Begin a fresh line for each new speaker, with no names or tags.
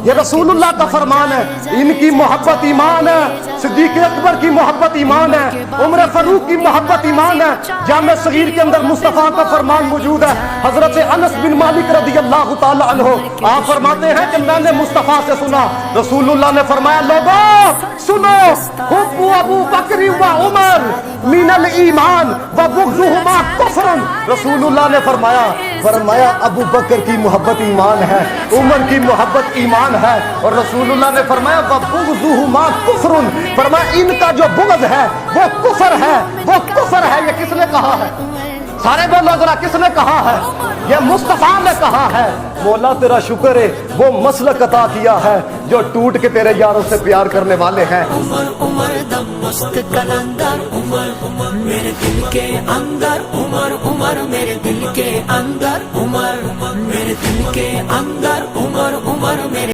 یہ رسول اللہ کا فرمان ہے، ان کی محبت ایمان ہے، صدیق اکبر کی محبت ایمان ہے، عمر فاروق کی محبت ایمان ہے۔ جامع صغیر کے اندر مصطفیٰ کا فرمان موجود ہے۔ حضرت انس بن مالک رضی اللہ تعالی عنہ آپ فرماتے ہیں کہ میں نے مصطفیٰ سے سنا، رسول اللہ نے فرمایا لوگوں سنو، حب ابو بکر و عمر من الایمان و بغضہما کفر۔ رسول اللہ نے فرمایا ابو بکر کی محبت ایمان ہے، عمر کی محبت ایمان ہے، اور رسول اللہ نے فرمایا وَبُغْضُهُمَا كُفْرٌ، فرمایا ان کا جو بغض ہے وہ کفر ہے، وہ کفر ہے۔ یہ کس نے کہا ہے؟ سارے بولو ذرا، کس نے کہا ہے؟ یہ مصطفیٰ نے کہا ہے۔ مولا تیرا شکر ہے وہ مسلک عطا کیا ہے جو ٹوٹ کے تیرے یاروں سے پیار کرنے والے ہیں۔
عمر عمر دم مست کلندر، عمر عمر میرے دل کے اندر، عمر عمر میرے دل کے اندر، عمر میرے دل کے اندر، عمر عمر میرے